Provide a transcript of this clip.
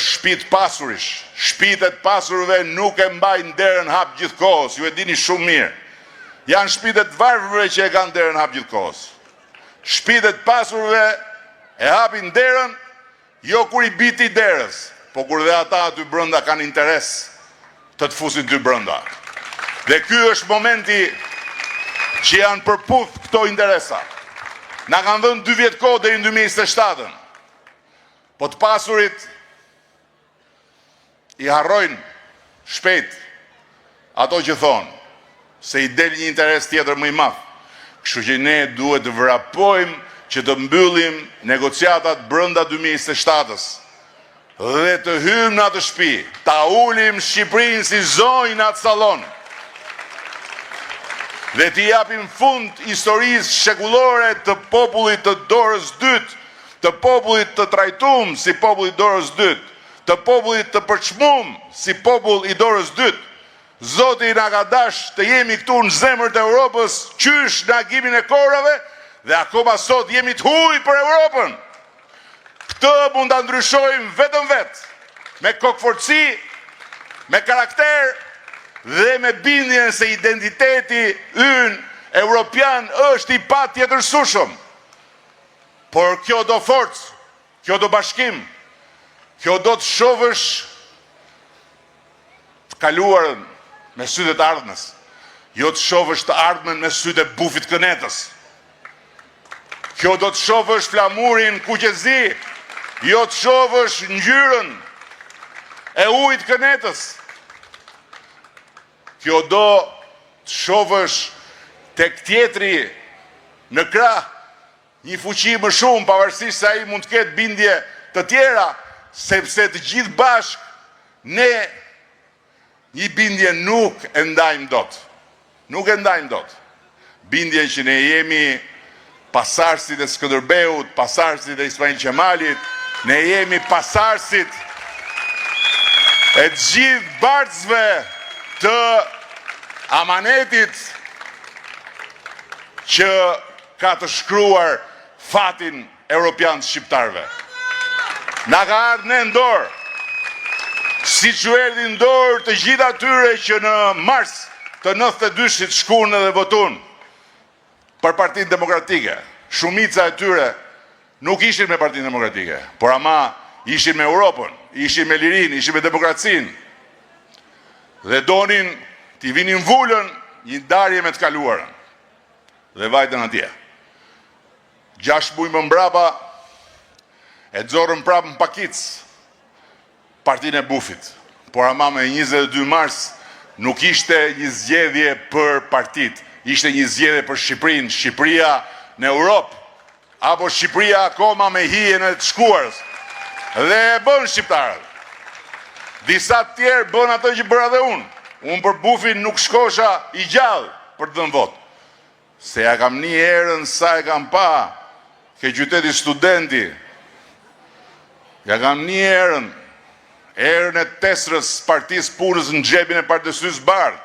është shtëpi të pasurish. Shtëpitë e pasurve nuk e mbajnë derën hap gjithkohës, ju e dini shumë mirë. Janë shtëpitë të varfërve që e kanë derën hap gjithkohës. Shtëpitë të pasurve e hapin derën jo kur i biti derës, po kur dhe ata aty brenda kanë interes të fusin ty brenda. Dhe ky është momenti që janë përputh këto interesa. Na kanë dhënë 2 vjet kohë deri në 2027. Po të pasurit i harrojnë shpejt ato që thonë se i del një interes tjetër më i madh. Kështu që ne duhet të vrapojmë që të mbyllim negociatat brenda 2027-s dhe të hymë në atë shtëpi, ta ulim Shqipërinë si zonjë në atë sallon dhe t'i japim fund historisë shekullore të popullit të dorës dytë, të popullit të trajtuar si populli i dorës dytë, të popullit të përçmuar si popull i dorës dytë. Zoti na ka dash të jemi këtu në zemër të Europës, qysh në agimin e korave, dhe akoma sot jemi të huj për Europën. Këtë mund ta ndryshojmë vetëm vetë, me kokëforci, me karakter dhe me bindjen se identiteti ynë europian është i patjetërsueshëm. Por kjo do forcë, kjo do bashkim, kjo do të shohësh të kaluarën me sytë të ardhmës, jo të shohësh të ardhmen me sytë e bufit kënetës. Kjo do të shohësh flamurin kuqezi, jo të shohësh ngjyrën e ujit kënetës. Kjo do të shohësh tek tjetri në krah një fuqi më shumë, pavarësisht se ai mund të ketë bindje të tjera, sepse të gjithë bashkë ne një bindje nuk e ndajmë dot. Nuk e ndajmë dot. Bindjen që ne jemi pasardhësit e Skënderbeut, pasardhësit e Ismail Qemalit, ne jemi pasardhësit e të gjithë bartësve të amanetit që ka të shkruar fatin europian të shqiptarve. Na ka ardhur në dorë, si që erdhi në dorë të gjithë atyre që në mars të 92-shit shkuan dhe votuan për Partinë Demokratike. Shumica e tyre nuk ishin me Partinë Demokratike, por ama ishin me Europën, ishin me lirinë, ishin me demokracinë. Dhe donin t'i vinin vulën një ndarje me të kaluarën. Dhe vajtën atje. 6 muaj më mbrapa e xorën prapë në pakic Partinë e Bufit. Por ama me 22 mars nuk ishte një zgjedhje për partit, ishte një zgjedhje për Shqipërinë, Shqipëria në Europë, apo Shqipëria akoma me hijen e të shkuarës. Dhe e bën shqiptarët. Disa të tjerë bën ato që bëra dhe unë. Unë për Bufin nuk shkosha i gjallë për të dhënë votë. Se ja kam një herën sa e kam pa ke qyteti studenti. Ja kam një herën e Tesrës Partisë Punës në xhepin e Partisë Bardh.